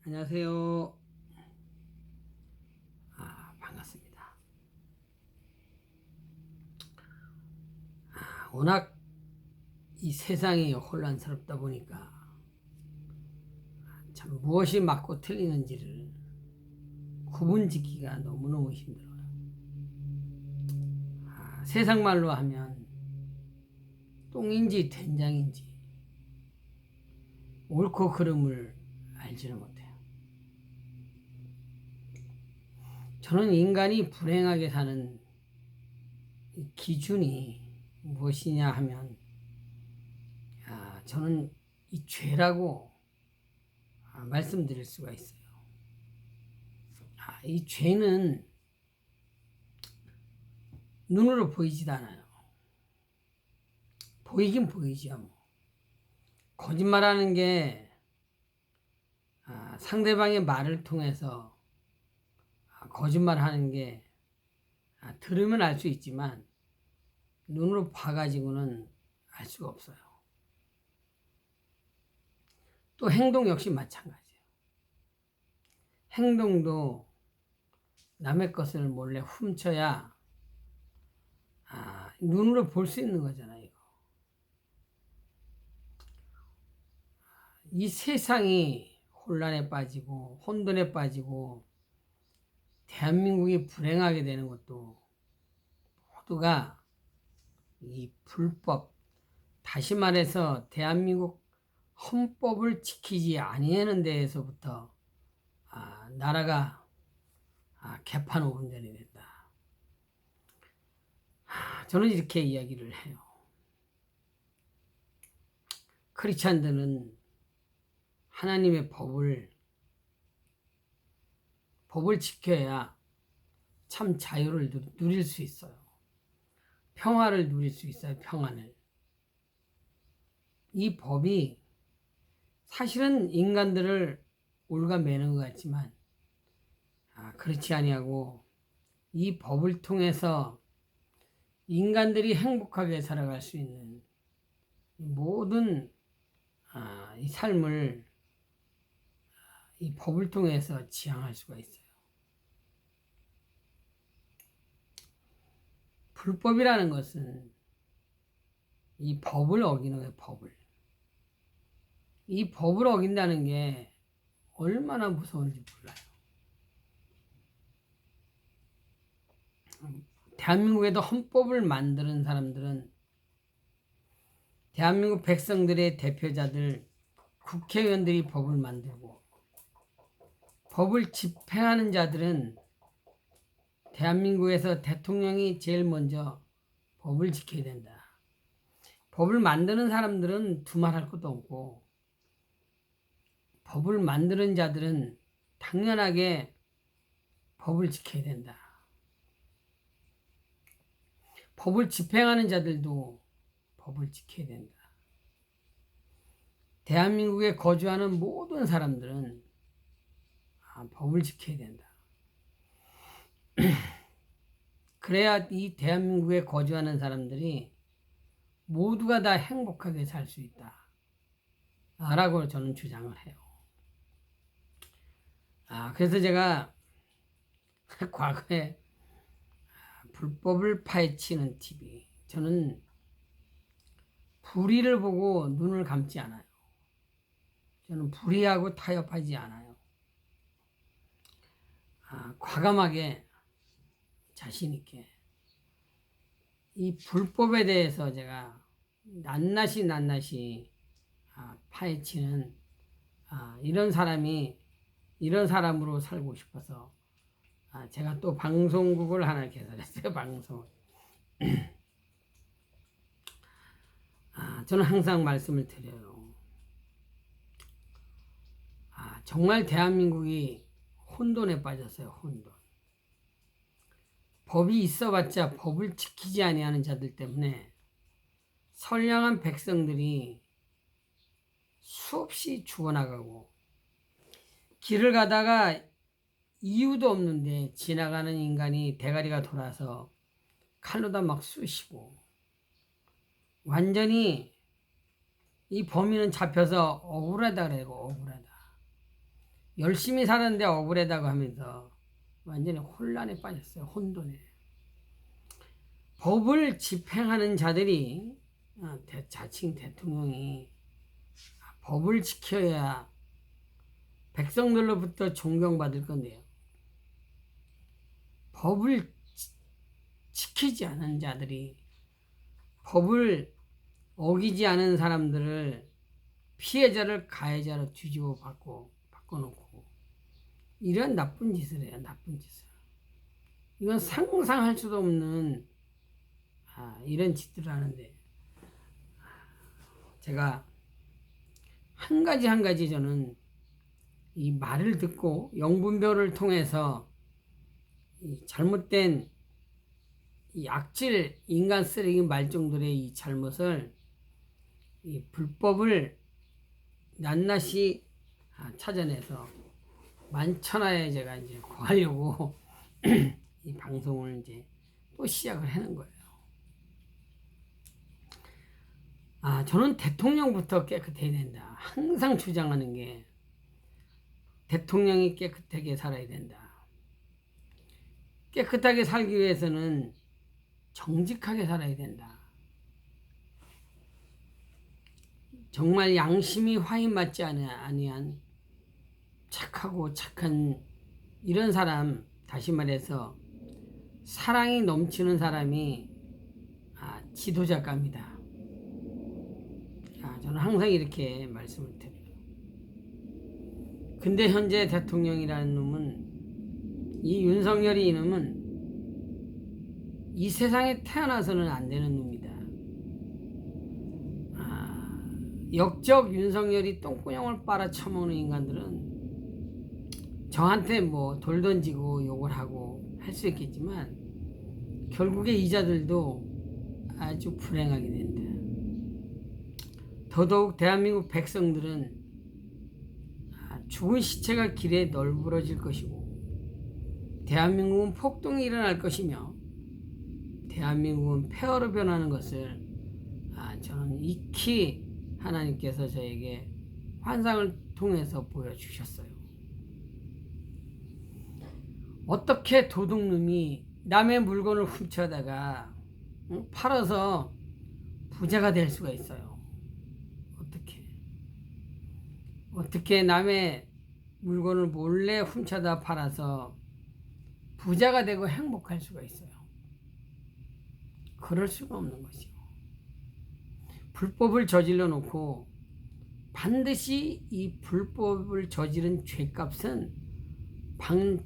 안녕하세요. 반갑습니다. 워낙 이 세상이 혼란스럽다 보니까 참 무엇이 맞고 틀리는지를 구분짓기가 너무너무 힘들어요. 세상 말로 하면 똥인지 된장인지 옳고 그름을 알지를 못해요. 저는 인간이 불행하게 사는 이 기준이 무엇이냐 하면 저는 이 죄라고 말씀드릴 수가 있어요. 이 죄는 눈으로 보이지도 않아요. 보이긴 보이죠. 뭐. 거짓말하는 게 상대방의 말을 통해서 거짓말하는 게 들으면 알 수 있지만 눈으로 봐가지고는 알 수가 없어요. 또 행동 역시 마찬가지예요. 행동도 남의 것을 몰래 훔쳐야 눈으로 볼 수 있는 거잖아요. 이 세상이 혼란에 빠지고 혼돈에 빠지고 대한민국이 불행하게 되는 것도 모두가 이 불법, 다시 말해서 대한민국 헌법을 지키지 아니하는 데에서부터 나라가 개판 오분전이 된다. 저는 이렇게 이야기를 해요. 크리스찬들은 하나님의 법을 지켜야 참 자유를 누릴 수 있어요. 평화를 누릴 수 있어요. 평안을. 이 법이 사실은 인간들을 올가매는 것 같지만 그렇지 아니하고 이 법을 통해서 인간들이 행복하게 살아갈 수 있는 모든 이 삶을 이 법을 통해서 지향할 수가 있어요. 불법이라는 것은 이 법을 어기는 거예요. 이 법을 어긴다는 게 얼마나 무서운지 몰라요. 대한민국에도 헌법을 만드는 사람들은 대한민국 백성들의 대표자들 국회의원들이 법을 만들고 법을 집행하는 자들은 대한민국에서 대통령이 제일 먼저 법을 지켜야 된다. 법을 만드는 사람들은 두말할 것도 없고 법을 만드는 자들은 당연하게 법을 지켜야 된다. 법을 집행하는 자들도 법을 지켜야 된다. 대한민국에 거주하는 모든 사람들은 법을 지켜야 된다. 그래야 이 대한민국에 거주하는 사람들이 모두가 다 행복하게 살 수 있다. 라고 저는 주장을 해요. 그래서 제가 과거에 불법을 파헤치는 TV, 저는 불의를 보고 눈을 감지 않아요. 저는 불의하고 타협하지 않아요. 과감하게 자신있게 이 불법에 대해서 제가 낱낱이 파헤치는 이런 사람으로 살고 싶어서 제가 또 방송국을 하나 개설했어요. 방송. 저는 항상 말씀을 드려요. 정말 대한민국이 혼돈에 빠졌어요. 혼돈. 법이 있어봤자 법을 지키지 아니하는 자들 때문에 선량한 백성들이 수없이 죽어나가고 길을 가다가 이유도 없는데 지나가는 인간이 대가리가 돌아서 칼로다 막 쑤시고 완전히 이 범인은 잡혀서 억울하다 그래요. 억울하다. 열심히 사는데 억울하다고 하면서 완전히 혼란에 빠졌어요. 혼돈에. 법을 집행하는 자들이 자칭 대통령이 법을 지켜야 백성들로부터 존경받을 건데요. 법을 지키지 않은 자들이 법을 어기지 않은 사람들을 피해자를 가해자로 뒤집어 바꿔놓고 이런 나쁜 짓을 해요. 나쁜 짓을. 이건 상상할 수도 없는 이런 짓들을 하는데 제가 한 가지 저는 이 말을 듣고 영분별을 통해서 이 잘못된 이 악질 인간 쓰레기 말종들의 이 잘못을 이 불법을 낱낱이 찾아내서 만천하에 제가 이제 구하려고 이 방송을 이제 또 시작을 하는 거예요. 저는 대통령부터 깨끗해야 된다. 항상 주장하는 게 대통령이 깨끗하게 살아야 된다. 깨끗하게 살기 위해서는 정직하게 살아야 된다. 정말 양심이 화인맞지 아니한 착하고 착한 이런 사람, 다시 말해서 사랑이 넘치는 사람이 지도자감이다. 저는 항상 이렇게 말씀을 드려요. 근데 현재 대통령이라는 놈은, 이 윤석열이 이놈은 이 세상에 태어나서는 안 되는 놈이다. 역적 윤석열이 똥구녕을 빨아쳐먹는 인간들은 저한테 뭐 돌 던지고 욕을 하고 할 수 있겠지만 결국에 이자들도 아주 불행하게 된다. 더더욱 대한민국 백성들은 죽은 시체가 길에 널브러질 것이고 대한민국은 폭동이 일어날 것이며 대한민국은 폐허로 변하는 것을 저는 익히 하나님께서 저에게 환상을 통해서 보여주셨어요. 어떻게 도둑놈이 남의 물건을 훔쳐다가 팔아서 부자가 될 수가 있어요? 어떻게 남의 물건을 몰래 훔쳐다 팔아서 부자가 되고 행복할 수가 있어요? 그럴 수가 없는 것이요. 불법을 저질러 놓고 반드시 이 불법을 저지른 죄값은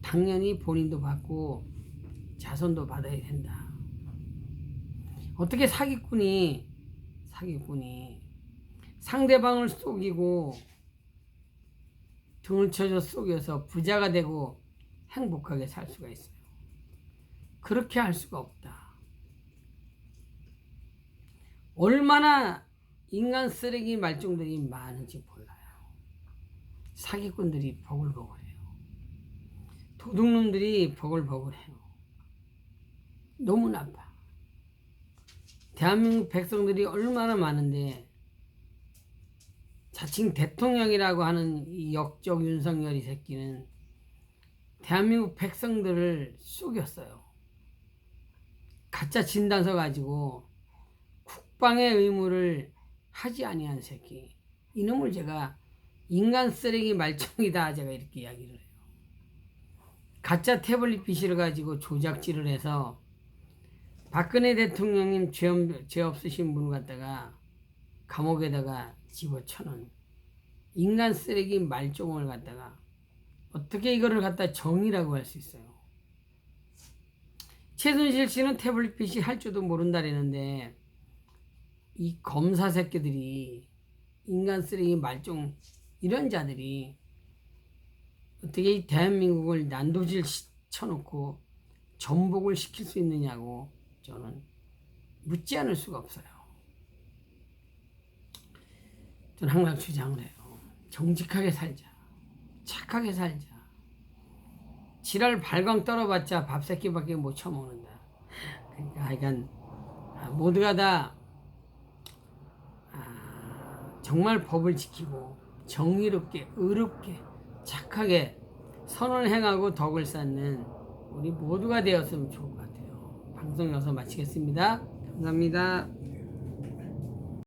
당연히 본인도 받고 자손도 받아야 된다. 어떻게 사기꾼이 상대방을 속이고 등을 쳐서 속여서 부자가 되고 행복하게 살 수가 있어요? 그렇게 할 수가 없다. 얼마나 인간 쓰레기 말종들이 많은지 몰라요. 사기꾼들이 버글버글해요. 도둑놈들이 버글버글해요. 너무 나빠. 대한민국 백성들이 얼마나 많은데 자칭 대통령이라고 하는 이 역적 윤석열이 새끼는 대한민국 백성들을 속였어요. 가짜 진단서 가지고 국방의 의무를 하지 아니한 새끼. 이놈을 제가 인간 쓰레기 말종이다 제가 이렇게 이야기를 해요. 가짜 태블릿 PC를 가지고 조작질을 해서 박근혜 대통령님 죄 없으신 분을 갖다가 감옥에다가 집어쳐놓은 인간 쓰레기 말종을 갖다가 어떻게 이거를 갖다 정의라고 할 수 있어요? 최순실 씨는 태블릿 PC 할 줄도 모른다라는데 이 검사 새끼들이 인간 쓰레기 말종 이런 자들이 어떻게 이 대한민국을 난도질 쳐놓고 전복을 시킬 수 있느냐고 저는 묻지 않을 수가 없어요. 저는 항상 주장을 해요. 정직하게 살자. 착하게 살자. 지랄 발광 떨어봤자 밥새끼밖에 못 처먹는다. 그러니까 하여간 모두가 다 정말 법을 지키고 정의롭게 의롭게 착하게 선을 행하고 덕을 쌓는 우리 모두가 되었으면 좋을 것 같아요. 방송 여기서 마치겠습니다. 감사합니다.